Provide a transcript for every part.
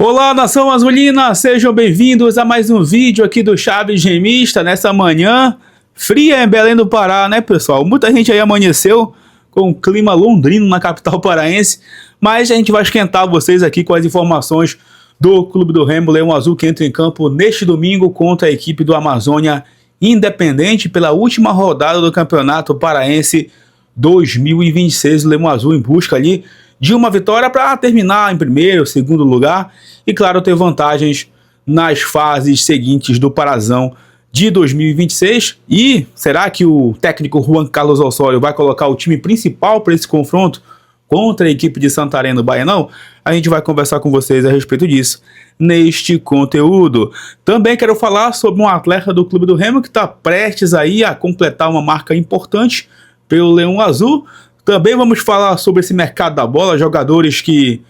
Olá, nação azulina, sejam bem-vindos a mais um vídeo aqui do Chaves Remista nessa manhã fria em Belém do Pará, né, pessoal? Muita gente aí amanheceu com o clima londrino na capital paraense, mas a gente vai esquentar vocês aqui com as informações do Clube do Remo Leão Azul, que entra em campo neste domingo contra a equipe do Amazônia Independente pela última rodada do Campeonato Paraense 2026. O Leão Azul em busca ali de uma vitória para terminar em primeiro, segundo lugar e, claro, ter vantagens nas fases seguintes do Parazão de 2026. E será que o técnico Juan Carlos Osório vai colocar o time principal para esse confronto contra a equipe de Santarém no Baianão? A gente vai conversar com vocês a respeito disso neste conteúdo. Também quero falar sobre um atleta do Clube do Remo que está prestes aí a completar uma marca importante pelo Leão Azul. Também vamos falar sobre esse mercado da bola, jogadores que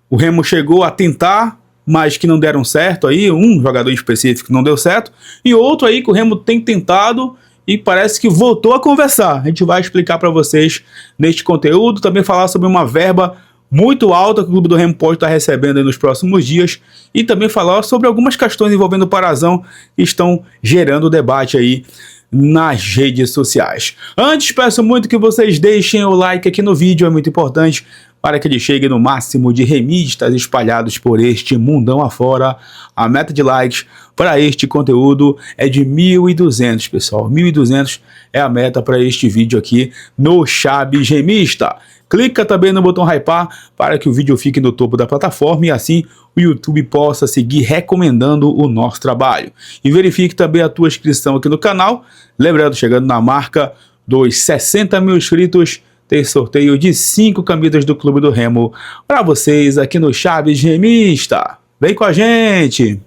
o Remo chegou a tentar, mas que não deram certo aí, um jogador em específico não deu certo, e outro aí que o Remo tem tentado e parece que voltou a conversar. A gente vai explicar para vocês neste conteúdo, também falar sobre uma verba muito alta que o Clube do Remo pode estar recebendo aí nos próximos dias, e também falar sobre algumas questões envolvendo o Parazão que estão gerando debate aí nas redes sociais. Antes, peço muito que vocês deixem o like aqui no vídeo, é muito importante para que ele chegue no máximo de remistas espalhados por este mundão afora. A meta de likes para este conteúdo é de 1.200, pessoal. 1.200 é a meta para este vídeo aqui no Chaves Remista. Clica também no botão hypar para que o vídeo fique no topo da plataforma e assim o YouTube possa seguir recomendando o nosso trabalho. E verifique também a tua inscrição aqui no canal. Lembrando, chegando na marca dos 60 mil inscritos, tem sorteio de 5 camisas do Clube do Remo para vocês aqui no Chaves Remista. Vem com a gente!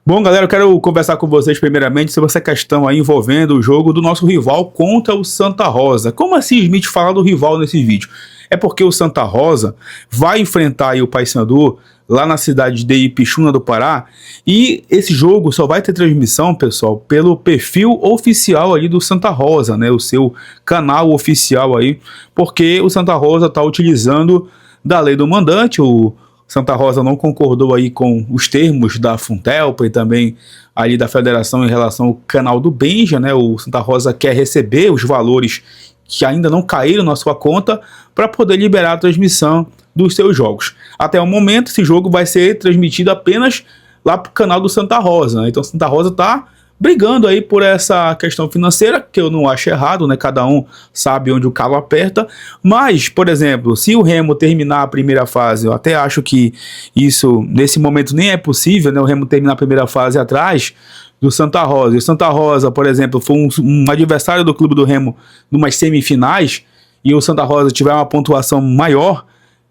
Bom, galera, eu quero conversar com vocês primeiramente sobre essa questão aí envolvendo o jogo do nosso rival contra o Santa Rosa. Como assim Smith fala do rival nesse vídeo? É porque o Santa Rosa vai enfrentar aí o Paysandu lá na cidade de Ipixuna do Pará, e esse jogo só vai ter transmissão, pessoal, pelo perfil oficial ali do Santa Rosa, né, o seu canal oficial aí, porque o Santa Rosa está utilizando da lei do mandante. O Santa Rosa não concordou aí com os termos da Funtelpa e também ali da federação em relação ao canal do Benja, né? O Santa Rosa quer receber os valores que ainda não caíram na sua conta para poder liberar a transmissão dos seus jogos. Até o momento, esse jogo vai ser transmitido apenas lá para o canal do Santa Rosa, né? Então, o Santa Rosa está brigando aí por essa questão financeira, que eu não acho errado, né? Cada um sabe onde o calo aperta. Mas, por exemplo, se o Remo terminar a primeira fase, eu até acho que isso, nesse momento, nem é possível, né? O Remo terminar a primeira fase atrás do Santa Rosa. E o Santa Rosa, por exemplo, foi um adversário do Clube do Remo numas semifinais, e o Santa Rosa tiver uma pontuação maior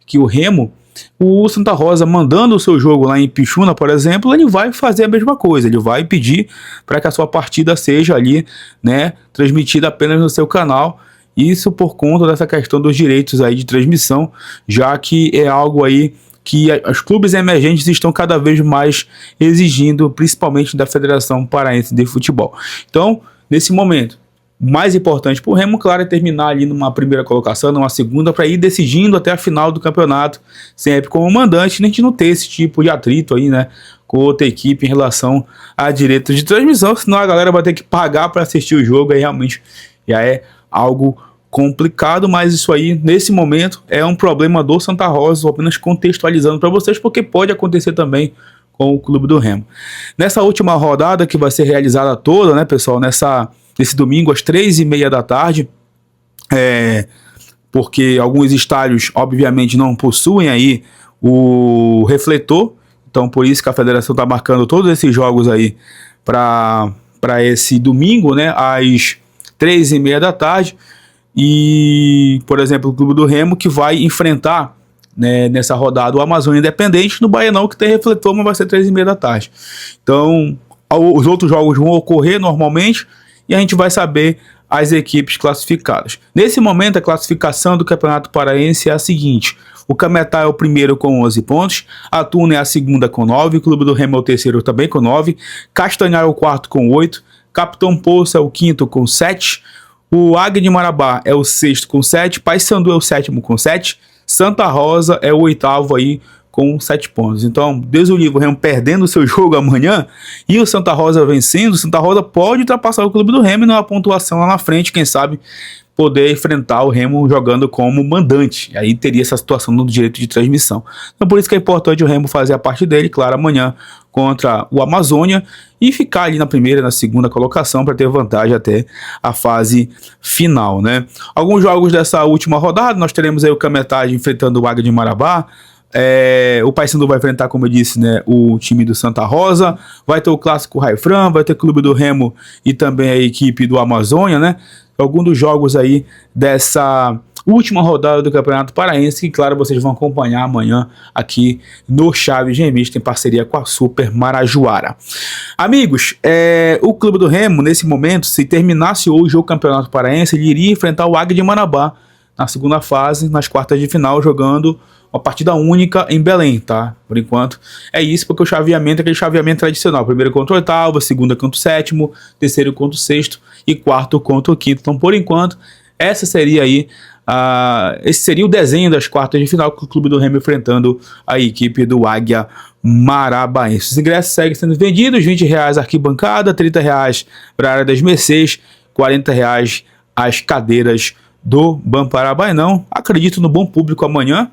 que o Remo, o Santa Rosa mandando o seu jogo lá em Ipixuna, por exemplo, ele vai fazer a mesma coisa, ele vai pedir para que a sua partida seja ali, né, transmitida apenas no seu canal, isso por conta dessa questão dos direitos aí de transmissão, já que é algo aí que os clubes emergentes estão cada vez mais exigindo, principalmente da Federação Paraense de Futebol. Então, nesse momento, o mais importante para o Remo, claro, é terminar ali numa primeira colocação, numa segunda, para ir decidindo até a final do campeonato, sempre como mandante, a gente não ter esse tipo de atrito aí, né, com outra equipe em relação a direitos de transmissão, senão a galera vai ter que pagar para assistir o jogo, aí realmente já é algo complicado, mas isso aí, nesse momento, é um problema do Santa Rosa, estou apenas contextualizando para vocês, porque pode acontecer também com o Clube do Remo. Nessa última rodada, que vai ser realizada toda, né, pessoal, nesse domingo às 3h30 da tarde, porque alguns estádios obviamente não possuem aí o refletor, então por isso que a federação está marcando todos esses jogos aí para esse domingo, né, às 3h30 da tarde, e por exemplo o Clube do Remo que vai enfrentar, né, nessa rodada o Amazônia Independente no Baianão, que tem refletor, mas vai ser 3h30 da tarde, então os outros jogos vão ocorrer normalmente, e a gente vai saber as equipes classificadas. Nesse momento, a classificação do Campeonato Paraense é a seguinte: o Cametá é o primeiro com 11 pontos, a Tuna é a segunda com 9, o Clube do Remo é o terceiro também com 9, Castanhal é o quarto com 8, Capitão Poço é o quinto com 7, o Águia de Marabá é o sexto com 7, Paysandu é o sétimo com 7, Santa Rosa é o oitavo aí com 7 pontos. Então, Deus o livre, o Remo perdendo o seu jogo amanhã e o Santa Rosa vencendo, o Santa Rosa pode ultrapassar o Clube do Remo e numa pontuação lá na frente, quem sabe poder enfrentar o Remo jogando como mandante. Aí teria essa situação no direito de transmissão. Então por isso que é importante o Remo fazer a parte dele, claro, amanhã contra o Amazônia e ficar ali na primeira e na segunda colocação para ter vantagem até a fase final, né? Alguns jogos dessa última rodada, nós teremos aí o Cametá enfrentando o Águia de Marabá. O Paysandu vai enfrentar, como eu disse, né, o time do Santa Rosa, vai ter o clássico Raifran, vai ter o Clube do Remo e também a equipe do Amazônia, né? Alguns dos jogos aí dessa última rodada do Campeonato Paraense, que claro, vocês vão acompanhar amanhã aqui no Chaves Remista, em parceria com a Super Marajoara. Amigos, o Clube do Remo, nesse momento, se terminasse hoje o Campeonato Paraense, ele iria enfrentar o Águia de Marabá na segunda fase, nas quartas de final, jogando uma partida única em Belém, tá? Por enquanto é isso, porque o chaveamento é aquele chaveamento tradicional: primeiro contra o oitavo, segunda contra o sétimo, terceiro contra o sexto e quarto contra o quinto. Então, por enquanto, esse seria o desenho das quartas de final, com o Clube do Remo enfrentando a equipe do Águia Marabaense. Os ingressos seguem sendo vendidos: R$20 arquibancada, R$30 para a área das Mercês, R$40 as cadeiras do Bamparabainão. Acredito no bom público amanhã,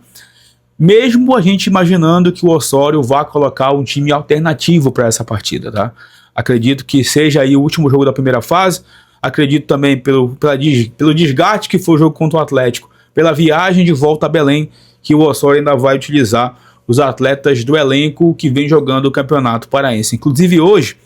mesmo a gente imaginando que o Osório vá colocar um time alternativo para essa partida, tá? Acredito que seja aí o último jogo da primeira fase. Acredito também pelo desgaste que foi o jogo contra o Atlético, pela viagem de volta a Belém, que o Osório ainda vai utilizar os atletas do elenco que vem jogando o Campeonato Paraense. Inclusive hoje,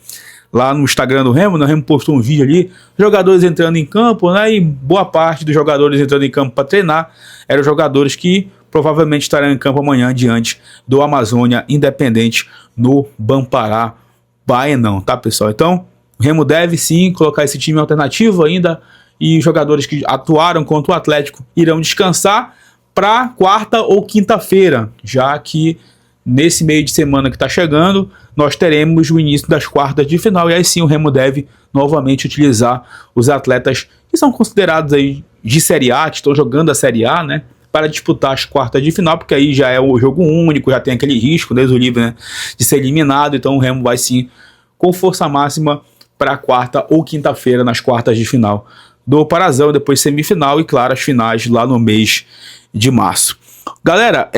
lá no Instagram do Remo, o Remo postou um vídeo ali, jogadores entrando em campo, né? E boa parte dos jogadores entrando em campo para treinar eram jogadores que provavelmente estarão em campo amanhã diante do Amazônia Independente no Bamparabaenão, tá, pessoal? Então, o Remo deve sim colocar esse time alternativo ainda, e os jogadores que atuaram contra o Atlético irão descansar para quarta ou quinta-feira, já que nesse meio de semana que está chegando, nós teremos o início das quartas de final, e aí sim o Remo deve novamente utilizar os atletas que são considerados aí de Série A, que estão jogando a Série A, né, para disputar as quartas de final, porque aí já é o jogo único, já tem aquele risco, Deus o livre, né, de ser eliminado. Então o Remo vai sim com força máxima para quarta ou quinta-feira nas quartas de final do Parazão, depois semifinal e claro, as finais lá no mês de março. Galera,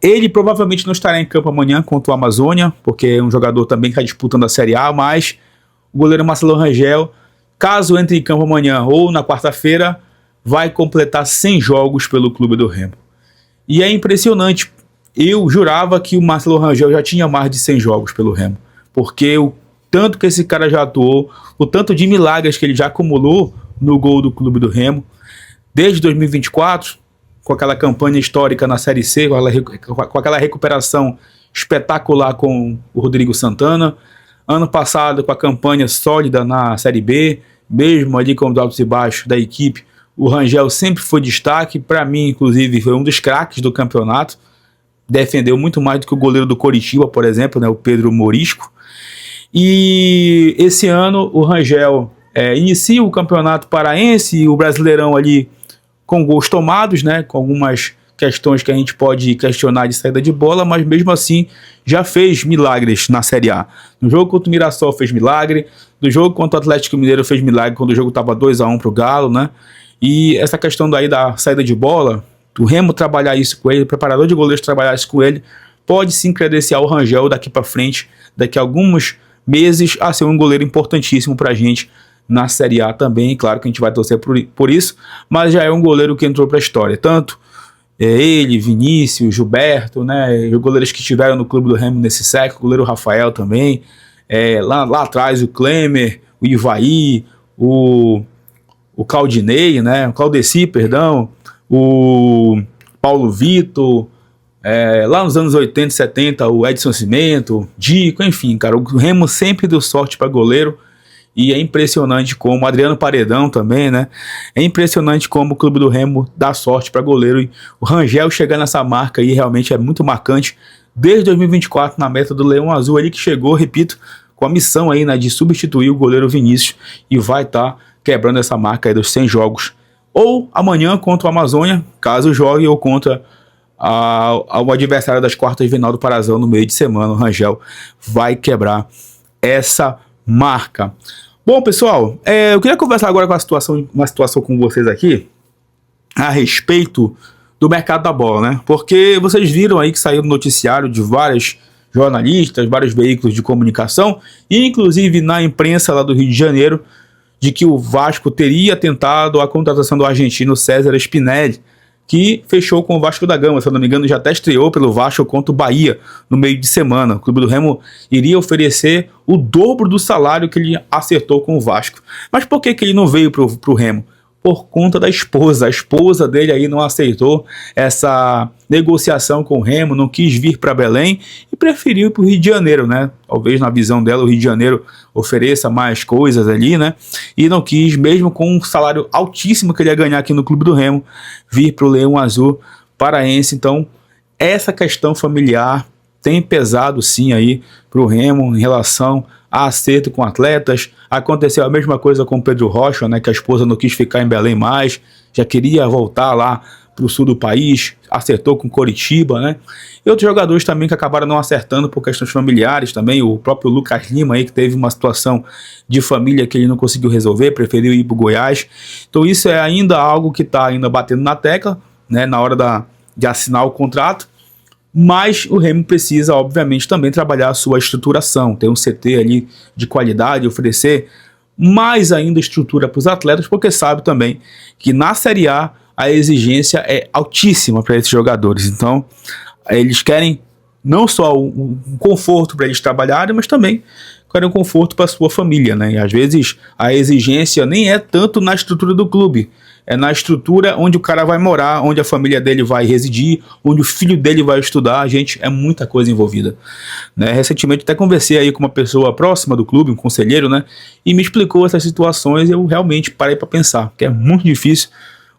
ele provavelmente não estará em campo amanhã contra o Amazônia, porque é um jogador também que está disputando a Série A, mas o goleiro Marcelo Rangel, caso entre em campo amanhã ou na quarta-feira, vai completar 100 jogos pelo Clube do Remo. E é impressionante, eu jurava que o Marcelo Rangel já tinha mais de 100 jogos pelo Remo, porque o tanto que esse cara já atuou, o tanto de milagres que ele já acumulou no gol do Clube do Remo, desde 2024, com aquela campanha histórica na Série C, com aquela recuperação espetacular com o Rodrigo Santana, ano passado com a campanha sólida na Série B, mesmo ali com os altos e baixos da equipe, o Rangel sempre foi destaque, para mim inclusive foi um dos craques do campeonato, defendeu muito mais do que o goleiro do Coritiba, por exemplo, né, o Pedro Morisco. E esse ano o Rangel inicia o Campeonato Paraense e o Brasileirão ali com gols tomados, né, com algumas questões que a gente pode questionar de saída de bola, mas mesmo assim já fez milagres na Série A. No jogo contra o Mirassol fez milagre, no jogo contra o Atlético Mineiro fez milagre quando o jogo estava 2-1 para o Galo, né? E essa questão daí da saída de bola, o Remo trabalhar isso com ele, o preparador de goleiros trabalhar isso com ele, pode sim credenciar o Rangel daqui para frente, daqui a alguns meses, a ser um goleiro importantíssimo para a gente na Série A também. Claro que a gente vai torcer por isso, mas já é um goleiro que entrou para a história. Tanto ele, Vinícius, Gilberto, né, os goleiros que estiveram no Clube do Remo nesse século, o goleiro Rafael também, lá atrás o Klemer, o Ivaí, o Claudinei, né, o Claudeci, perdão, o Paulo Vitor, lá nos anos 80 e 70, o Edson Cimento, Dico, enfim, cara, o Remo sempre deu sorte para goleiro, E é impressionante como Adriano Paredão também, né? É impressionante como o Clube do Remo dá sorte para goleiro. E o Rangel chegar nessa marca aí realmente é muito marcante. Desde 2024, na meta do Leão Azul, ele que chegou, repito, com a missão aí, né, de substituir o goleiro Vinícius e vai estar quebrando essa marca aí dos 100 jogos. Ou amanhã contra o Amazônia, caso jogue, ou contra o adversário das quartas de final do Parazão no meio de semana. O Rangel vai quebrar essa marca. Bom, pessoal, eu queria conversar agora com uma situação com vocês aqui a respeito do mercado da bola, né? Porque vocês viram aí que saiu no noticiário de vários jornalistas, vários veículos de comunicação, e inclusive na imprensa lá do Rio de Janeiro, de que o Vasco teria tentado a contratação do argentino César Spinelli, que fechou com o Vasco da Gama, se eu não me engano, já até estreou pelo Vasco contra o Bahia no meio de semana. O Clube do Remo iria oferecer o dobro do salário que ele acertou com o Vasco. Mas por que ele não veio pro Remo? Por conta da esposa. A esposa dele aí não aceitou essa negociação com o Remo, não quis vir para Belém e preferiu ir para o Rio de Janeiro, né? Talvez na visão dela o Rio de Janeiro ofereça mais coisas ali, né? E não quis, mesmo com um salário altíssimo que ele ia ganhar aqui no Clube do Remo, vir para o Leão Azul paraense. Então, essa questão familiar tem pesado sim aí para o Remo em relação a acerto com atletas. Aconteceu a mesma coisa com o Pedro Rocha, né, que a esposa não quis ficar em Belém mais, já queria voltar lá para o sul do país, acertou com Coritiba, né? E outros jogadores também que acabaram não acertando por questões familiares também, o próprio Lucas Lima aí, que teve uma situação de família que ele não conseguiu resolver, preferiu ir para o Goiás. Então isso é ainda algo que está ainda batendo na tecla, né, na hora de assinar o contrato. Mas o Remo precisa, obviamente, também trabalhar a sua estruturação, ter um CT ali de qualidade, oferecer mais ainda estrutura para os atletas, porque sabe também que na Série A a exigência é altíssima para esses jogadores. Então, eles querem não só um conforto para eles trabalharem, mas também querem um conforto para a sua família, né? E às vezes a exigência nem é tanto na estrutura do clube, é na estrutura onde o cara vai morar, onde a família dele vai residir, onde o filho dele vai estudar. Gente, é muita coisa envolvida, né? Recentemente até conversei aí com uma pessoa próxima do clube, um conselheiro, né? E me explicou essas situações e eu realmente parei para pensar, que é muito difícil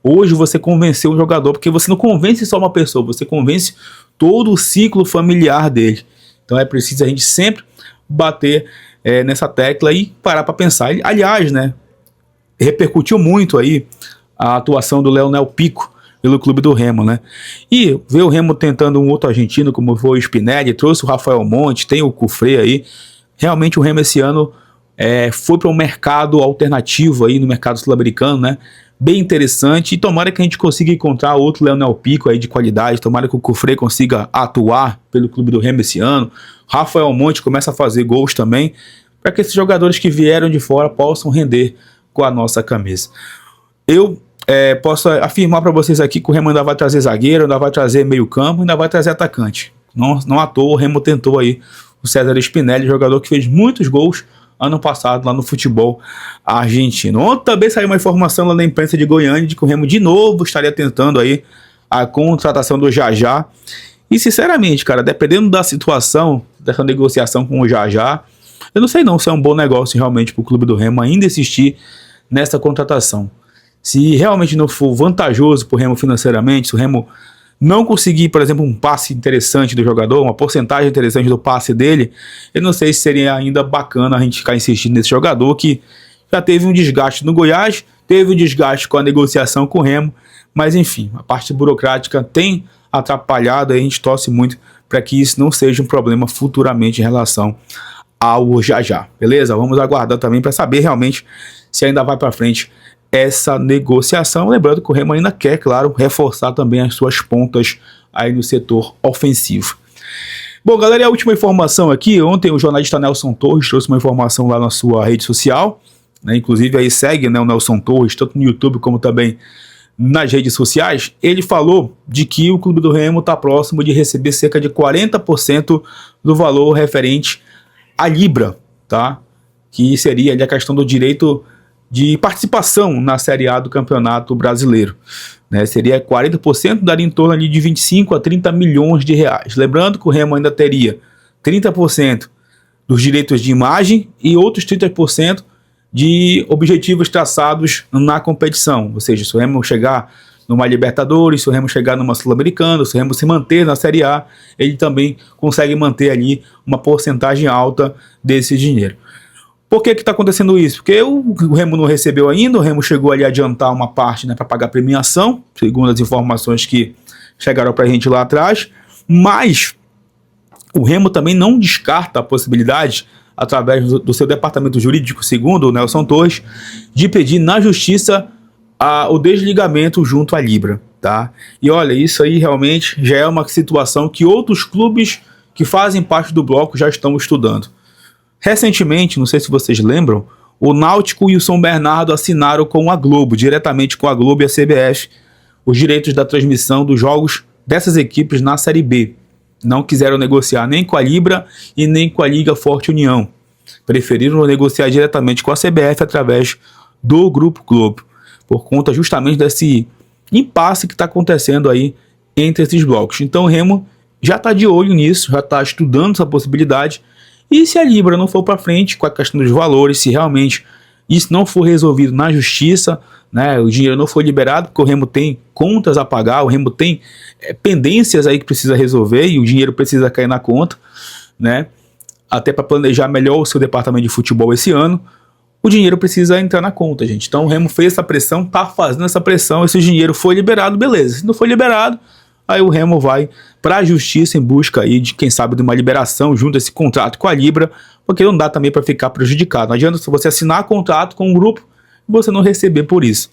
hoje você convencer um jogador, porque você não convence só uma pessoa, você convence todo o ciclo familiar dele. Então é preciso a gente sempre bater nessa tecla e parar para pensar. Aliás, né, repercutiu muito aí a atuação do Leonel Pico pelo Clube do Remo, né? E ver o Remo tentando um outro argentino, como foi o Spinelli, trouxe o Rafael Monte, tem o Cufré aí. Realmente o Remo esse ano foi para um mercado alternativo aí no mercado sul-americano, né? Bem interessante, e tomara que a gente consiga encontrar outro Leonel Pico aí de qualidade, tomara que o Cufré consiga atuar pelo Clube do Remo esse ano, Rafael Monte começa a fazer gols também, para que esses jogadores que vieram de fora possam render com a nossa camisa. Eu posso afirmar para vocês aqui que o Remo ainda vai trazer zagueiro, ainda vai trazer meio campo, ainda vai trazer atacante. Não à toa o Remo tentou aí o César Spinelli, jogador que fez muitos gols ano passado lá no futebol argentino. Ontem também saiu uma informação lá na imprensa de Goiânia de que o Remo de novo estaria tentando aí a contratação do Jajá. E sinceramente, cara, dependendo da situação dessa negociação com o Jajá, eu não sei não se é um bom negócio realmente para o Clube do Remo ainda insistir nessa contratação. Se realmente não for vantajoso para o Remo financeiramente, se o Remo não conseguir, por exemplo, um passe interessante do jogador, uma porcentagem interessante do passe dele, eu não sei se seria ainda bacana a gente ficar insistindo nesse jogador que já teve um desgaste no Goiás, teve um desgaste com a negociação com o Remo, mas enfim, a parte burocrática tem atrapalhado e a gente torce muito para que isso não seja um problema futuramente em relação ao Jajá, beleza? Vamos aguardar também para saber realmente se ainda vai para frente essa negociação, lembrando que o Remo ainda quer, claro, reforçar também as suas pontas aí no setor ofensivo. Bom, galera, e a última informação aqui, ontem o jornalista Nelson Torres trouxe uma informação lá na sua rede social, né, inclusive aí segue, né, o Nelson Torres, tanto no YouTube como também nas redes sociais. Ele falou de que o Clube do Remo está próximo de receber cerca de 40% do valor referente à Libra, tá? Que seria ali a questão do direito de participação na Série A do Campeonato Brasileiro, né? Seria 40%, daria em torno ali de 25 a 30 milhões de reais. Lembrando que o Remo ainda teria 30% dos direitos de imagem e outros 30% de objetivos traçados na competição. Ou seja, se o Remo chegar numa Libertadores, se o Remo chegar numa Sul-Americana, se o Remo se manter na Série A, ele também consegue manter ali uma porcentagem alta desse dinheiro. Por que está acontecendo isso? Porque o Remo não recebeu ainda, o Remo chegou ali a adiantar uma parte, né, para pagar a premiação, segundo as informações que chegaram para a gente lá atrás, mas o Remo também não descarta a possibilidade, através do seu departamento jurídico, segundo o Nelson Torres, de pedir na justiça o desligamento junto à Libra, tá? E olha, isso aí realmente já é uma situação que outros clubes que fazem parte do bloco já estão estudando. Recentemente, não sei se vocês lembram, o Náutico e o São Bernardo assinaram com a Globo, diretamente com a Globo e a CBF, os direitos da transmissão dos jogos dessas equipes na Série B. Não quiseram negociar nem com a Libra e nem com a Liga Forte União. Preferiram negociar diretamente com a CBF através do Grupo Globo, por conta justamente desse impasse que está acontecendo aí entre esses blocos. Então o Remo já está de olho nisso, já está estudando essa possibilidade. E se a Libra não for para frente com a questão dos valores, se realmente isso não for resolvido na justiça, né, o dinheiro não for liberado, porque o Remo tem contas a pagar, o Remo tem pendências aí que precisa resolver e o dinheiro precisa cair na conta, né, até para planejar melhor o seu departamento de futebol esse ano, o dinheiro precisa entrar na conta, gente. Então o Remo fez essa pressão, tá fazendo essa pressão, esse dinheiro foi liberado, beleza. Se não foi liberado, aí o Remo vai para a justiça em busca aí de, quem sabe, de uma liberação junto a esse contrato com a Libra, porque não dá também para ficar prejudicado. Não adianta você assinar contrato com um grupo e você não receber por isso.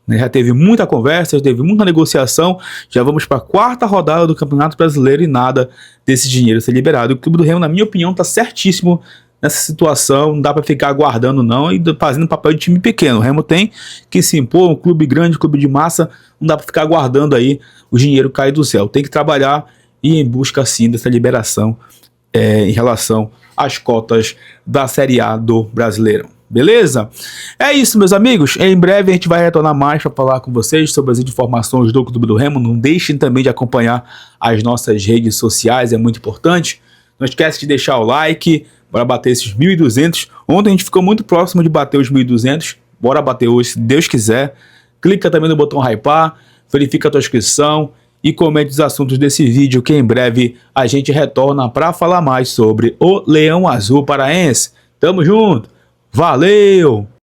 Já teve muita conversa, já teve muita negociação, já vamos para a 4ª rodada do Campeonato Brasileiro e nada desse dinheiro ser liberado. O Clube do Remo, na minha opinião, está certíssimo nessa situação, não dá para ficar aguardando não e fazendo papel de time pequeno. O Remo tem que se impor, um clube grande, um clube de massa, não dá para ficar aguardando aí o dinheiro cair do céu. Tem que trabalhar e ir em busca sim dessa liberação em relação às cotas da Série A do Brasileirão. Beleza? É isso, meus amigos. Em breve a gente vai retornar mais para falar com vocês sobre as informações do Clube do Remo. Não deixem também de acompanhar as nossas redes sociais, é muito importante. Não esquece de deixar o like, bora bater esses 1.200. Ontem a gente ficou muito próximo de bater os 1.200. Bora bater hoje, se Deus quiser. Clica também no botão hypar, verifica a tua inscrição e comente os assuntos desse vídeo, que em breve a gente retorna para falar mais sobre o Leão Azul Paraense. Tamo junto! Valeu!